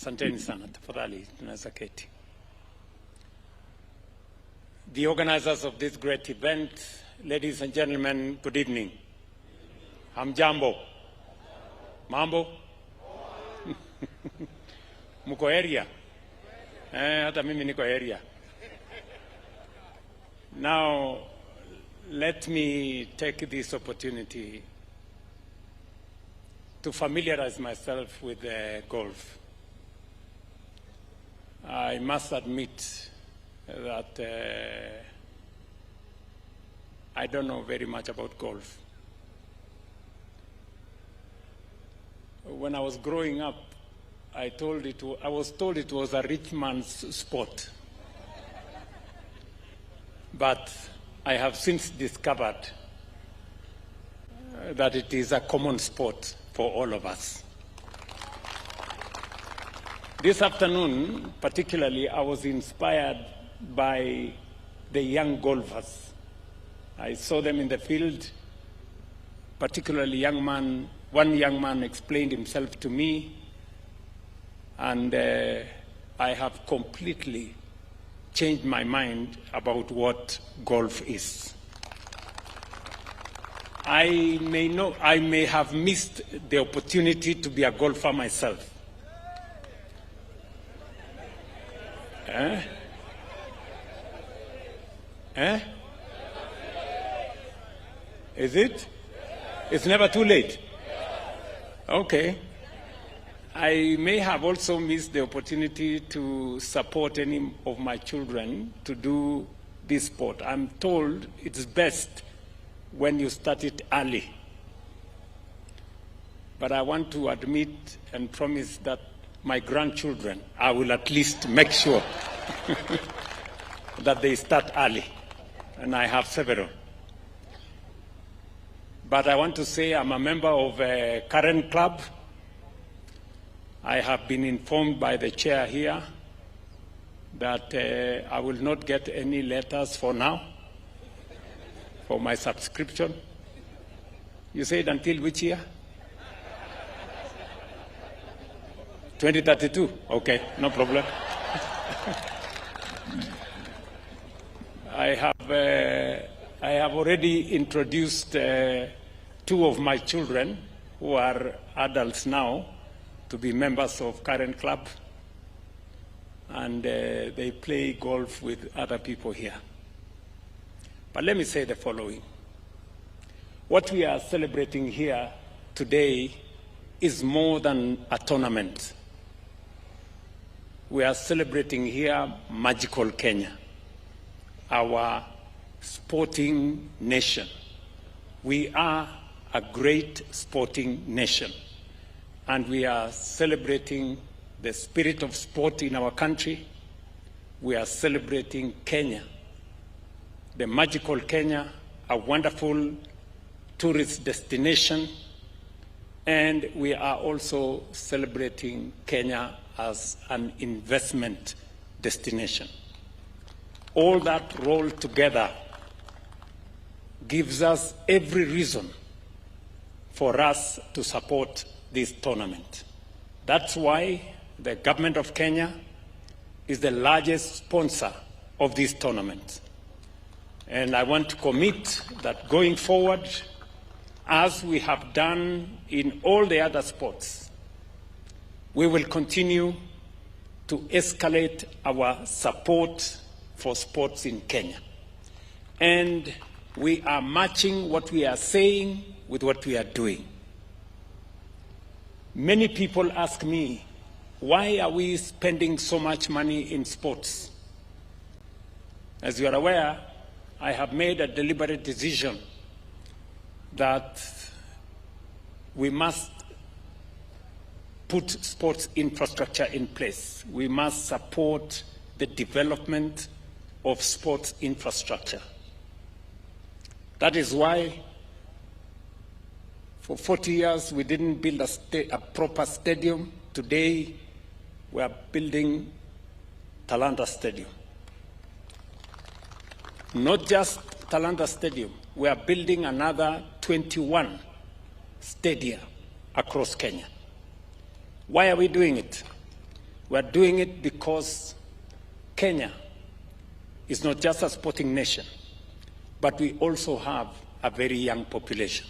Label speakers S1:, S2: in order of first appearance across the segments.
S1: Asanteni sana, tafadhali tunaweza keti. The organizers of this great event, ladies and gentlemen, good evening. Hamjambo. Mambo? Muko area? Hata mimi niko area. Now, let me take this opportunity to familiarize myself with golf. I must admit that I don't know very much about golf. When I was growing up, I was told it was a rich man's sport. But I have since discovered that it is a common sport for all of us. This afternoon, particularly, I was inspired by the young golfers. I saw them in the field, particularly one young man explained himself to me, and I have completely changed my mind about what golf is. I may have missed the opportunity to be a golfer myself. Is it? It's never too late. Okay. I may have also missed the opportunity to support any of my children to do this sport. I'm told it's best when you start it early. But I want to admit and promise that my grandchildren, I will at least make sure that they start early. And I have several. But I want to say I'm a member of a current club. I have been informed by the chair here that I will not get any letters for now for my subscription. You said until which year? 2032? Okay, no problem. I have already introduced two of my children who are adults now to be members of current club, and they play golf with other people here. But let me say the following. What we are celebrating here today is more than a tournament. We are celebrating here magical Kenya, our sporting nation. We are a great sporting nation, and we are celebrating the spirit of sport in our country. We are celebrating Kenya, the magical Kenya, a wonderful tourist destination, and we are also celebrating Kenya as an investment destination. All that rolled together gives us every reason for us to support this tournament. That's why the government of Kenya is the largest sponsor of this tournament. And I want to commit that going forward, as we have done in all the other sports, we will continue to escalate our support for sports in Kenya. And we are matching what we are saying with what we are doing. Many people ask me, why are we spending so much money in sports? As you are aware, I have made a deliberate decision that we must put sports infrastructure in place. We must support the development of sports infrastructure. That is why for 40 years we didn't build a proper stadium. Today we are building Talanta Stadium. Not just Talanta Stadium, we are building another 21 stadia across Kenya. Why are we doing it? We're doing it because Kenya is not just a sporting nation, but we also have a very young population.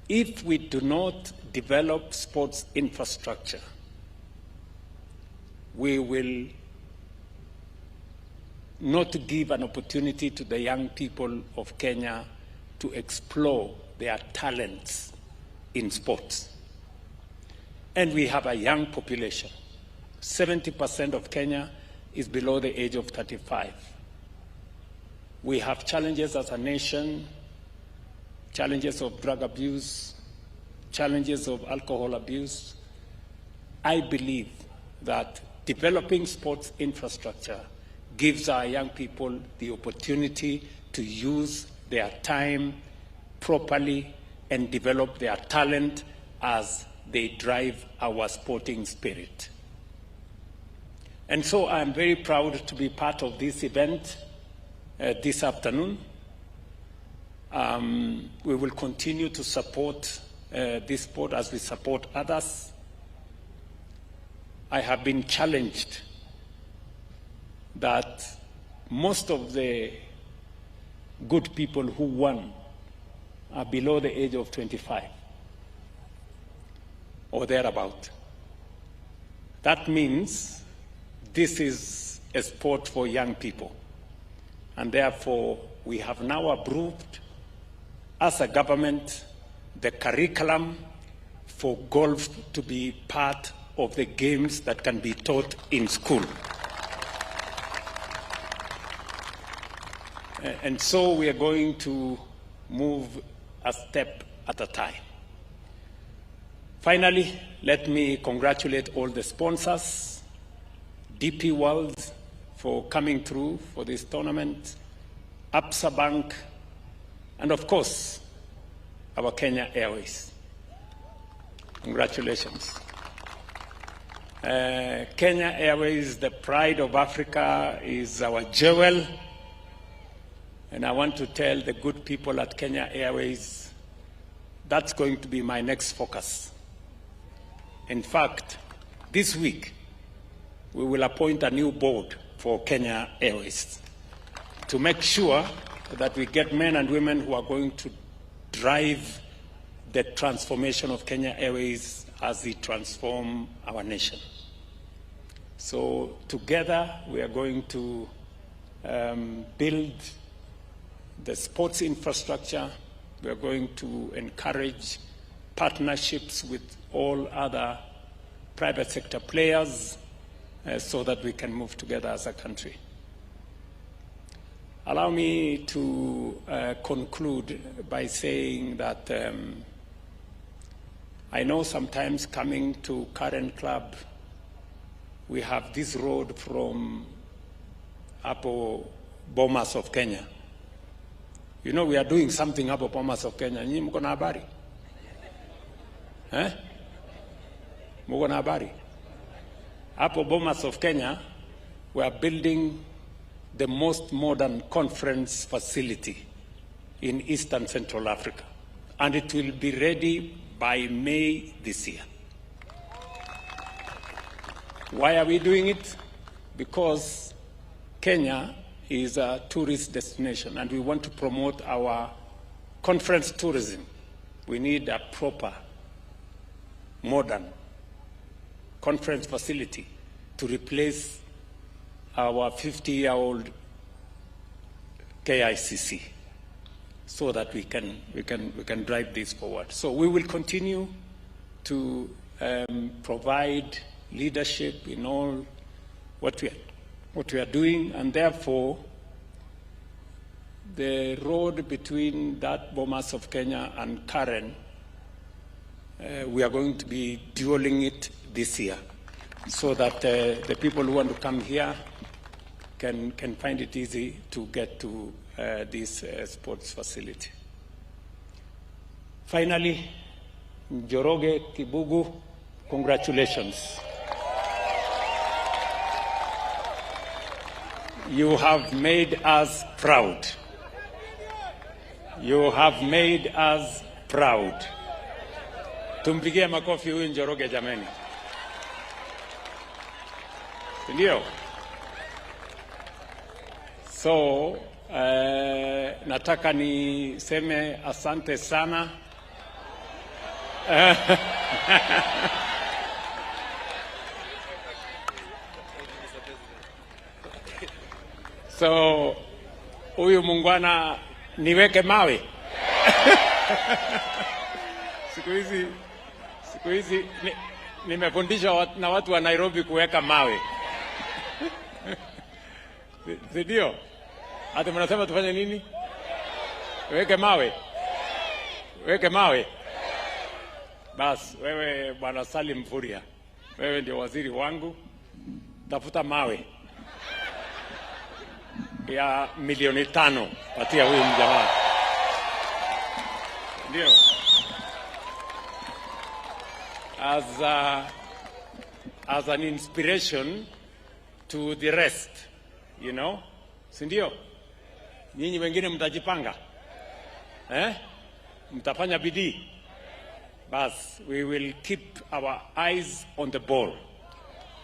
S1: If we do not develop sports infrastructure, we will not give an opportunity to the young people of Kenya to explore their talents in sports. And we have a young population. 70% of Kenya is below the age of 35. We have challenges as a nation, challenges of drug abuse, challenges of alcohol abuse. I believe that developing sports infrastructure gives our young people the opportunity to use their time properly and develop their talent as they drive our sporting spirit. And so I'm very proud to be part of this event this afternoon. We will continue to support this sport as we support others. I have been challenged that most of the good people who won are below the age of 25 or thereabout. That means this is a sport for young people. And therefore, we have now approved, as a government, the curriculum for golf to be part of the games that can be taught in school. And so we are going to move a step at a time. Finally, let me congratulate all the sponsors, DP World for coming through for this tournament, Absa Bank, and of course, our Kenya Airways. Congratulations. Kenya Airways, the pride of Africa, is our jewel. And I want to tell the good people at Kenya Airways, that's going to be my next focus. In fact, this week, we will appoint a new board for Kenya Airways to make sure that we get men and women who are going to drive the transformation of Kenya Airways as we transform our nation. So together, we are going to build the sports infrastructure. We are going to encourage partnerships with all other private sector players so that we can move together as a country. Allow me to conclude by saying that I know sometimes coming to Karen Club, we have this road from Apo Bomas of Kenya. You know, we are doing something up at Bomas of Kenya. Nyinyi mko na habari? Mko na habari? Hapo Bomas of Kenya, we are building the most modern conference facility in Eastern Central Africa. And it will be ready by May this year. Why are we doing it? Because Kenya is a tourist destination, and we want to promote our conference tourism. We need a proper, modern conference facility to replace our 50-year-old KICC, so that we can drive this forward. So we will continue to provide leadership in all what we are doing, and therefore the road between that Bomas of Kenya and Karen, we are going to be dualing it this year, so that the people who want to come here can find it easy to get to this sports facility. Finally, Njoroge Kibugu, congratulations. You have made us proud. You have made us proud. Tumpigie makofi huyu Njoroge jameni. Ndio. So, nataka niseme asante sana. So, huyu mungwana niweke mawe. Siku hizi nimefundisha na watu wa Nairobi kuweka mawe. Ndio. Hata mnasema tufanye nini? Weke mawe. Weke mawe. Bas, wewe Bwana Salim Furia, wewe ndio waziri wangu. Tafuta mawe ya milioni 5 patia huyu mjamaa. Ndio. As an inspiration to the rest, you know? Si ndio? Nyinyi wengine mtajipanga. Mtafanya bidii. Bas, we will keep our eyes on the ball.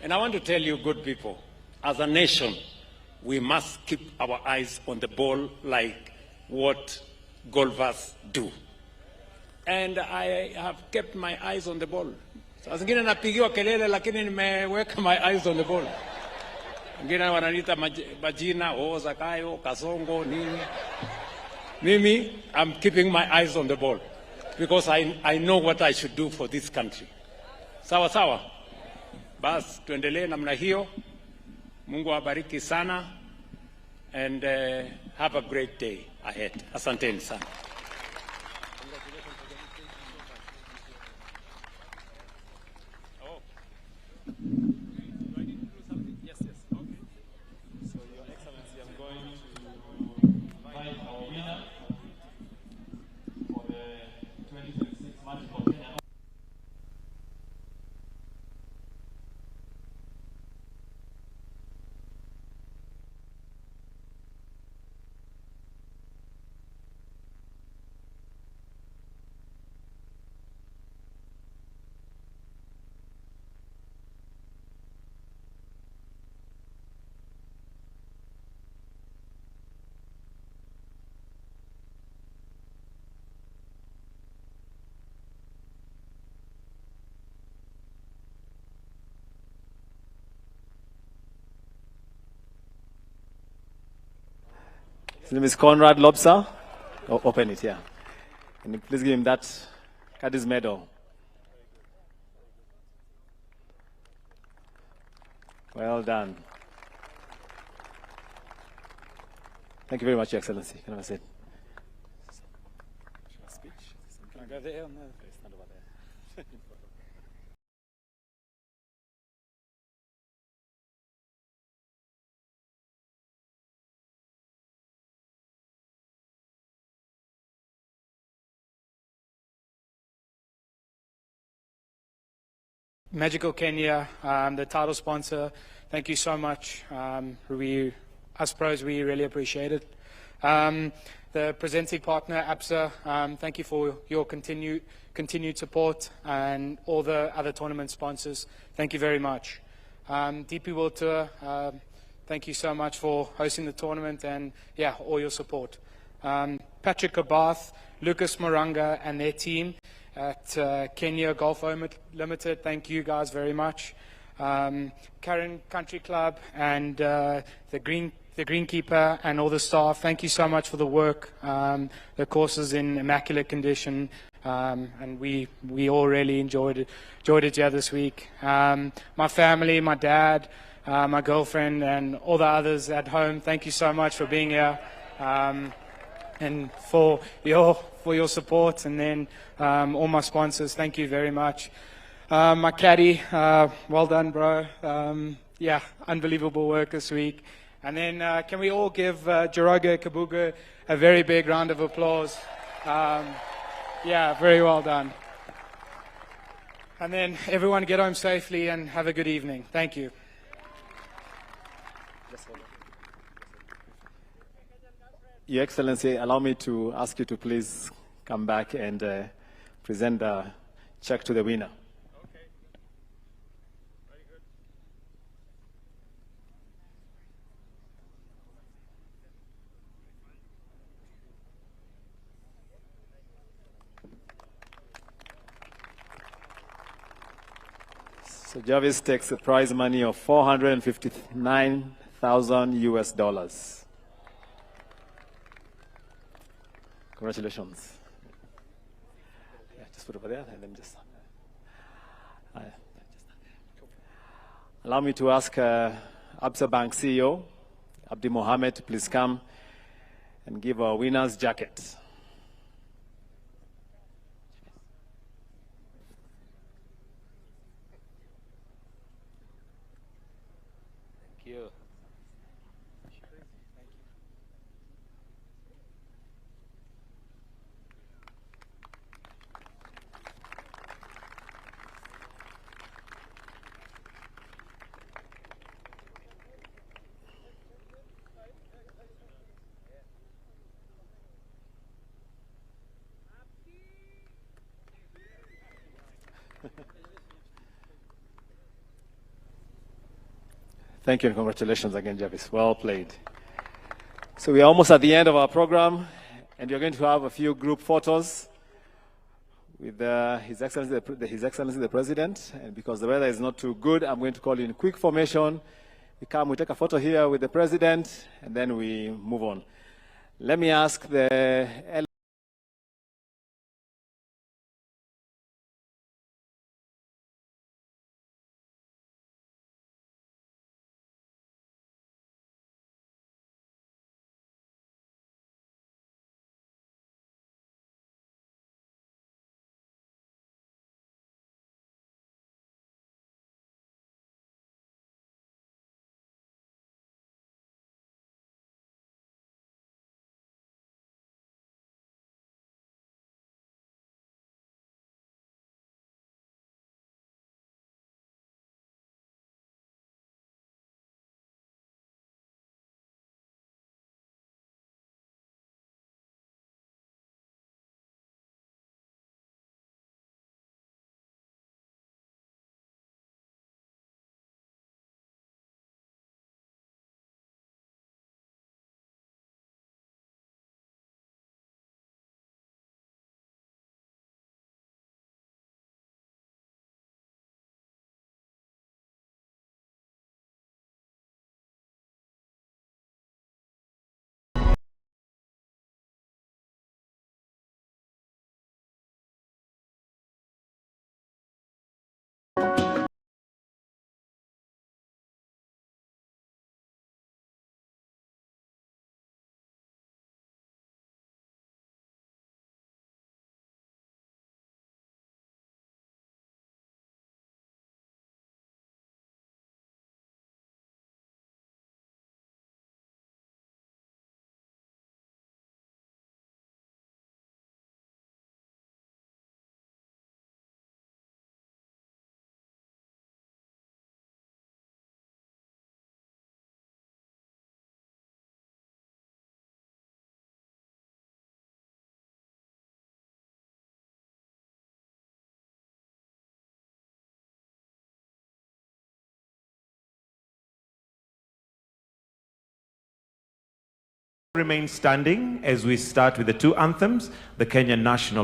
S1: And I want to tell you, good people, as a nation, we must keep our eyes on the ball like what golfers do. And I have kept my eyes on the ball. Saa zingine napigiwa kelele lakini nimeweka my eyes on the ball. Wengine wananiita majina, Zakayo, Kasongo, nini. Mimi, I'm keeping my eyes on the ball because I know what I should do for this country. Sawa sawa. Bas, tuendelee namna hiyo. Mungu awabariki sana and have a great day ahead. Asanteni sana.
S2: His name is Conrad Lobster. Oh, open it, yeah. And please give him that Caddy's medal. Well done. Thank you very much, Your Excellency. Can I have a seat? Speech? Can I go there? No, it's not over there.
S3: Magical Kenya, the title sponsor, thank you so much. Us pros, we really appreciate it. The presenting partner, APSA, thank you for your continued support, and all the other tournament sponsors, thank you very much. DP World Tour, thank you so much for hosting the tournament and, yeah, all your support. Patrick Kabath, Lucas Moranga and their team at Kenya Golf Limited, thank you guys very much. Karen Country Club and the greenkeeper and all the staff, thank you so much for the work. The course is in immaculate condition, and we all really enjoyed it here this week. My family, my dad, my girlfriend, and all the others at home, thank you so much for being here. And for your support, and then all my sponsors, thank you very much. My caddy, well done, bro. Yeah, unbelievable work this week. And then can we all give Joroge Kabuga a very big round of applause? Yeah, very well done. And then everyone get home safely and have a good evening. Thank you.
S2: Your Excellency, allow me to ask you to please come back and present the check to the winner.
S1: Okay. Very good.
S2: So Jarvis takes a prize money of $459,000 US. Congratulations. Yeah, just put it over there and then just. Allow me to ask Absa Bank CEO, Abdi Mohammed, to please come and give our winner's jacket.
S4: Thank you.
S2: Thank you and congratulations again, Jarvis. Well played. So we are almost at the end of our program, and you're going to have a few group photos with His Excellency the President. And because the weather is not too good, I'm going to call you in quick formation. We come, we take a photo here with the President, and then we move on. Let me ask the
S5: remain standing as we start with the two anthems, the Kenyan national